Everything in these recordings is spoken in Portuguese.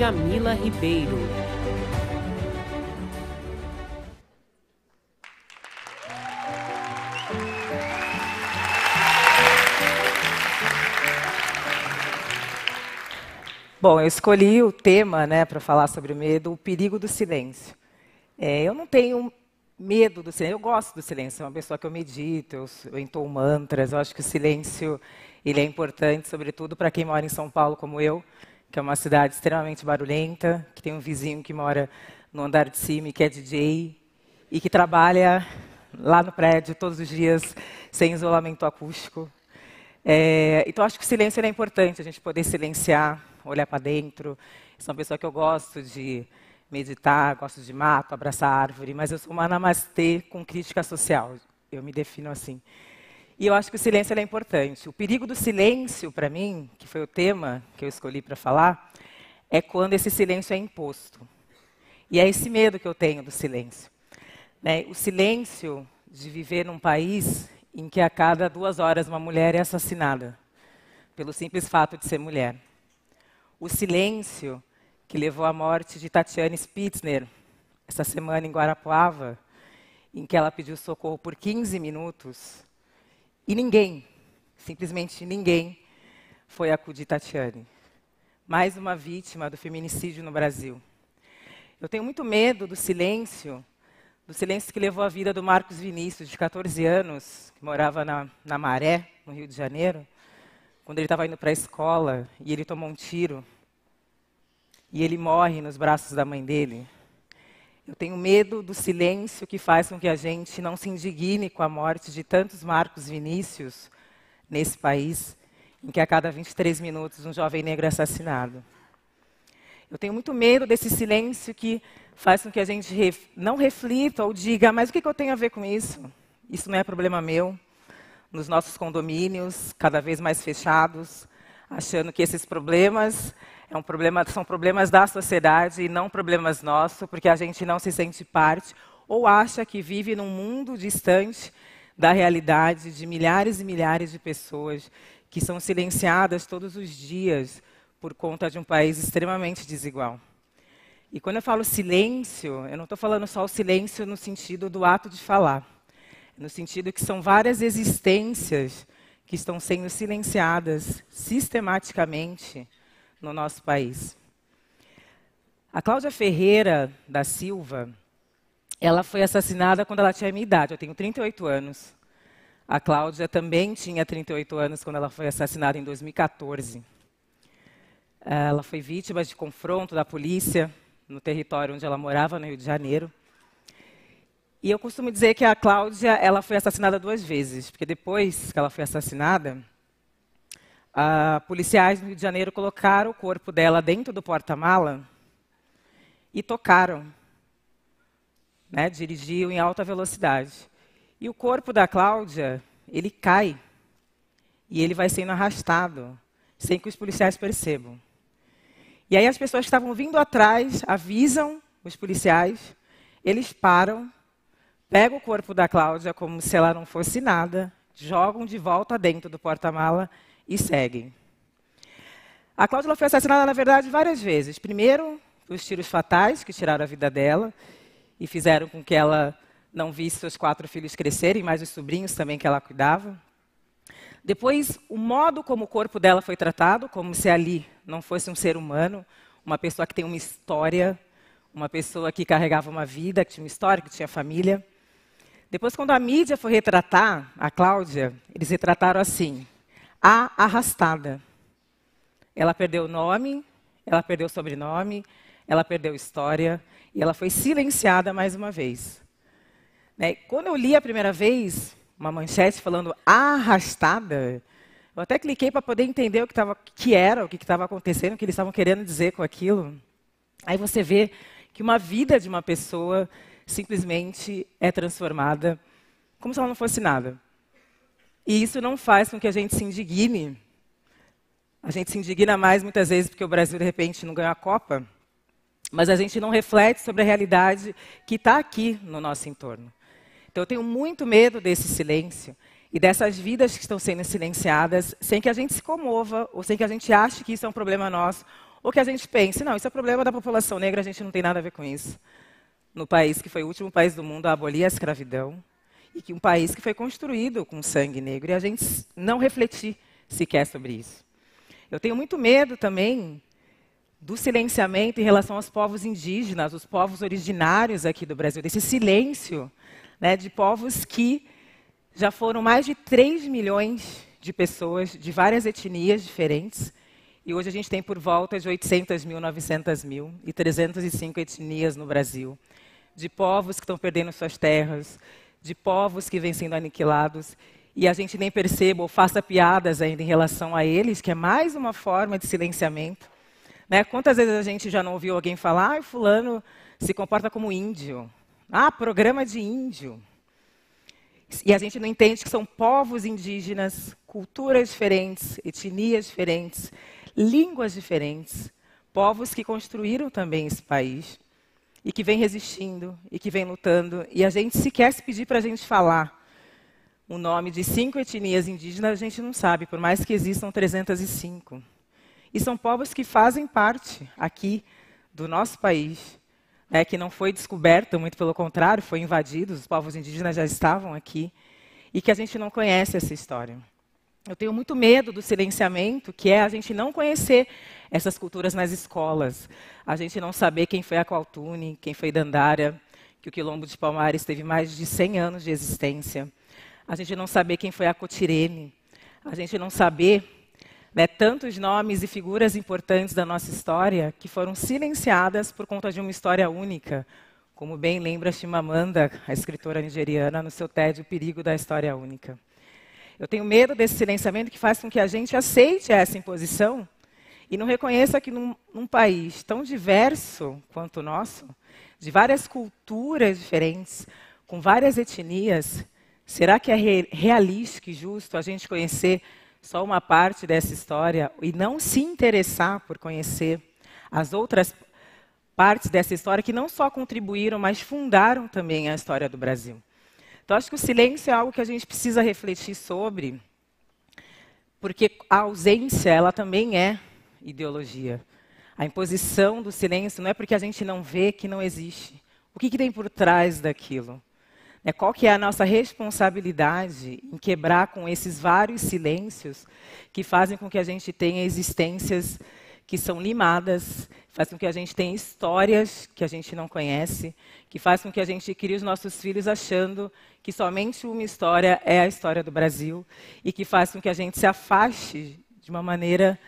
Jamila Ribeiro. Bom, eu escolhi o tema, para falar sobre o medo, o perigo do silêncio. Eu não tenho medo do silêncio, eu gosto do silêncio, é uma pessoa que eu medito, eu entoo mantras, eu acho que o silêncio ele é importante, sobretudo para quem mora em São Paulo como eu, que é uma cidade extremamente barulhenta, que tem um vizinho que mora no andar de cima e que é DJ, e que trabalha lá no prédio todos os dias sem isolamento acústico. Então, acho que o silêncio é importante, a gente poder silenciar, olhar para dentro. Eu sou uma pessoa que eu gosto de meditar, gosto de mato, abraçar árvore, mas eu sou uma namastê com crítica social. Eu me defino assim. E eu acho que o silêncio é importante. O perigo do silêncio, para mim, que foi o tema que eu escolhi para falar, é quando esse silêncio é imposto. E é esse medo que eu tenho do silêncio. O silêncio de viver num país em que a cada 2 horas uma mulher é assassinada, pelo simples fato de ser mulher. O silêncio que levou à morte de Tatiane Spitzner, essa semana em Guarapuava, em que ela pediu socorro por 15 minutos, e ninguém, simplesmente ninguém, foi acudir Tatiane. Mais uma vítima do feminicídio no Brasil. Eu tenho muito medo do silêncio que levou a vida do Marcos Vinícius, de 14 anos, que morava na Maré, no Rio de Janeiro, quando ele estava indo para a escola e ele tomou um tiro e ele morre nos braços da mãe dele. Eu tenho medo do silêncio que faz com que a gente não se indigne com a morte de tantos Marcos Vinícius nesse país, em que a cada 23 minutos um jovem negro é assassinado. Eu tenho muito medo desse silêncio que faz com que a gente não reflita ou diga, mas o que eu tenho a ver com isso? Isso não é problema meu. Nos nossos condomínios, cada vez mais fechados, achando que esses problemas são problemas da sociedade e não problemas nossos, porque a gente não se sente parte ou acha que vive num mundo distante da realidade de milhares e milhares de pessoas que são silenciadas todos os dias por conta de um país extremamente desigual. E quando eu falo silêncio, eu não estou falando só o silêncio no sentido do ato de falar, no sentido que são várias existências que estão sendo silenciadas sistematicamente no nosso país. A Cláudia Ferreira da Silva, ela foi assassinada quando ela tinha a minha idade, eu tenho 38 anos. A Cláudia também tinha 38 anos quando ela foi assassinada em 2014. Ela foi vítima de confronto da polícia no território onde ela morava, no Rio de Janeiro. E eu costumo dizer que a Cláudia ela foi assassinada 2 vezes, porque depois que ela foi assassinada, policiais no Rio de Janeiro colocaram o corpo dela dentro do porta-mala e tocaram, dirigiam em alta velocidade. E o corpo da Cláudia, ele cai e ele vai sendo arrastado, sem que os policiais percebam. E aí as pessoas que estavam vindo atrás avisam os policiais, eles param, pegam o corpo da Cláudia como se ela não fosse nada, jogam de volta dentro do porta-mala e seguem. A Cláudia foi assassinada, na verdade, várias vezes. Primeiro, os tiros fatais que tiraram a vida dela e fizeram com que ela não visse seus 4 filhos crescerem, mais os sobrinhos também que ela cuidava. Depois, o modo como o corpo dela foi tratado, como se ali não fosse um ser humano, uma pessoa que tem uma história, uma pessoa que carregava uma vida, que tinha uma história, que tinha família. Depois, quando a mídia foi retratar a Cláudia, eles retrataram assim, a arrastada. Ela perdeu o nome, ela perdeu o sobrenome, ela perdeu história e ela foi silenciada mais uma vez. Quando eu li a primeira vez uma manchete falando arrastada, eu até cliquei para poder entender o que estava acontecendo, o que eles estavam querendo dizer com aquilo. Aí você vê que uma vida de uma pessoa simplesmente é transformada como se ela não fosse nada. E isso não faz com que a gente se indigne. A gente se indigna mais muitas vezes porque o Brasil, de repente, não ganhou a Copa, mas a gente não reflete sobre a realidade que está aqui no nosso entorno. Então, eu tenho muito medo desse silêncio e dessas vidas que estão sendo silenciadas sem que a gente se comova ou sem que a gente ache que isso é um problema nosso ou que a gente pense, não, isso é problema da população negra, a gente não tem nada a ver com isso. No país que foi o último país do mundo a abolir a escravidão, e que um país que foi construído com sangue negro, e a gente não refletir sequer sobre isso. Eu tenho muito medo também do silenciamento em relação aos povos indígenas, os povos originários aqui do Brasil, desse silêncio, né, de povos que já foram mais de 3 milhões de pessoas de várias etnias diferentes, e hoje a gente tem por volta de 800 mil, 900 mil, e 305 etnias no Brasil, de povos que estão perdendo suas terras, de povos que vêm sendo aniquilados, e a gente nem perceba ou faça piadas ainda em relação a eles, que é mais uma forma de silenciamento. Né? Quantas vezes a gente já não ouviu alguém falar, ah, fulano se comporta como índio. Ah, programa de índio. E a gente não entende que são povos indígenas, culturas diferentes, etnias diferentes, línguas diferentes, povos que construíram também esse país e que vêm resistindo e que vêm lutando. E a gente sequer se pedir para a gente falar o nome de 5 etnias indígenas, a gente não sabe, por mais que existam 305. E são povos que fazem parte aqui do nosso país, né, que não foi descoberto, muito pelo contrário, foi invadido, os povos indígenas já estavam aqui, e que a gente não conhece essa história. Eu tenho muito medo do silenciamento, que é a gente não conhecer essas culturas nas escolas, a gente não saber quem foi a Qualtune, quem foi Dandara, que o Quilombo de Palmares teve mais de 100 anos de existência, a gente não saber quem foi a Cotirene, a gente não saber, né, tantos nomes e figuras importantes da nossa história que foram silenciadas por conta de uma história única, como bem lembra Chimamanda, a escritora nigeriana, no seu TED, O Perigo da História Única. Eu tenho medo desse silenciamento que faz com que a gente aceite essa imposição e não reconheça que num país tão diverso quanto o nosso, de várias culturas diferentes, com várias etnias, será que é realístico e justo a gente conhecer só uma parte dessa história e não se interessar por conhecer as outras partes dessa história que não só contribuíram, mas fundaram também a história do Brasil? Então, acho que o silêncio é algo que a gente precisa refletir sobre, porque a ausência, ela também é ideologia. A imposição do silêncio não é porque a gente não vê que não existe. O que tem por trás daquilo? Qual que é a nossa responsabilidade em quebrar com esses vários silêncios que fazem com que a gente tenha existências que são limadas, fazem com que a gente tenha histórias que a gente não conhece, que faz com que a gente crie os nossos filhos achando que somente uma história é a história do Brasil e que faz com que a gente se afaste de uma maneira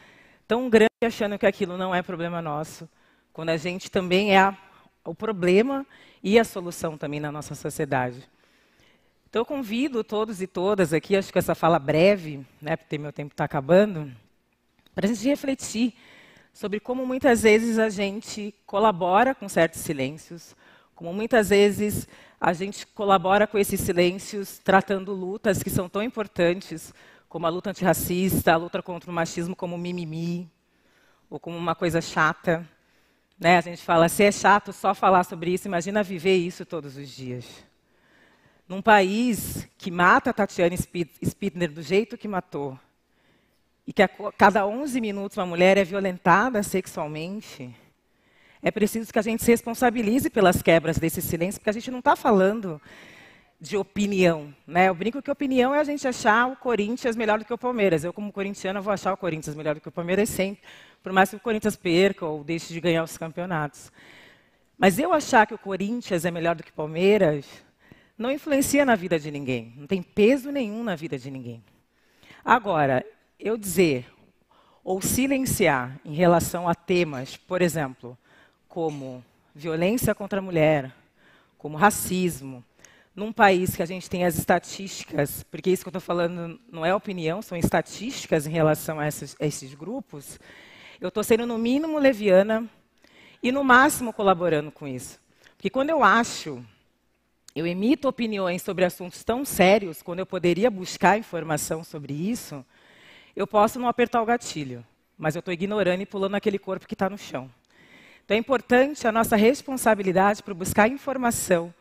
tão grande achando que aquilo não é problema nosso, quando a gente também é o problema e a solução também na nossa sociedade. Então, eu convido todos e todas aqui, acho que essa fala breve, né, porque meu tempo está acabando, para a gente refletir sobre como muitas vezes a gente colabora com certos silêncios, como muitas vezes a gente colabora com esses silêncios tratando lutas que são tão importantes, como a luta antirracista, a luta contra o machismo como mimimi, ou como uma coisa chata. A gente fala, se é chato só falar sobre isso, imagina viver isso todos os dias. Num país que mata a Tatiana Spitner do jeito que matou, e que a cada 11 minutos uma mulher é violentada sexualmente, é preciso que a gente se responsabilize pelas quebras desse silêncio, porque a gente não está falando de opinião. Eu brinco que opinião é a gente achar o Corinthians melhor do que o Palmeiras. Eu, como corintiana, vou achar o Corinthians melhor do que o Palmeiras sempre, por mais que o Corinthians perca ou deixe de ganhar os campeonatos. Mas eu achar que o Corinthians é melhor do que o Palmeiras não influencia na vida de ninguém, não tem peso nenhum na vida de ninguém. Agora, eu dizer ou silenciar em relação a temas, por exemplo, como violência contra a mulher, como racismo, num país que a gente tem as estatísticas, porque isso que eu estou falando não é opinião, são estatísticas em relação a esses grupos, eu estou sendo, no mínimo, leviana e, no máximo, colaborando com isso. Porque quando eu emito opiniões sobre assuntos tão sérios, quando eu poderia buscar informação sobre isso, eu posso não apertar o gatilho, mas eu estou ignorando e pulando aquele corpo que está no chão. Então é importante a nossa responsabilidade por buscar informação,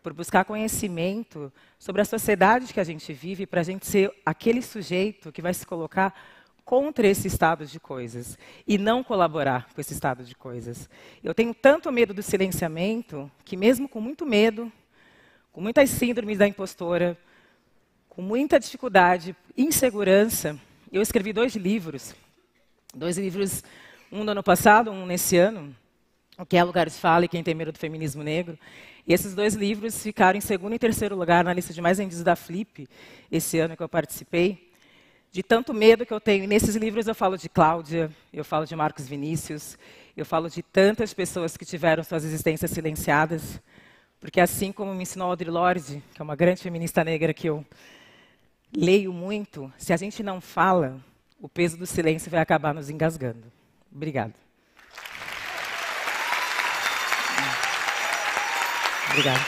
por buscar conhecimento sobre a sociedade que a gente vive, para a gente ser aquele sujeito que vai se colocar contra esse estado de coisas e não colaborar com esse estado de coisas. Eu tenho tanto medo do silenciamento que, mesmo com muito medo, com muitas síndromes da impostora, com muita dificuldade, insegurança, eu escrevi 2 livros. 2 livros, um no ano passado, um nesse ano, O que é Lugar de Fala e Quem Tem Medo do Feminismo Negro. E esses 2 livros ficaram em 2º e 3º lugar na lista de mais vendidos da Flip, esse ano que eu participei, de tanto medo que eu tenho. E nesses livros eu falo de Cláudia, eu falo de Marcos Vinícius, eu falo de tantas pessoas que tiveram suas existências silenciadas, porque assim como me ensinou Audre Lorde, que é uma grande feminista negra que eu leio muito, se a gente não fala, o peso do silêncio vai acabar nos engasgando. Obrigada. Obrigada.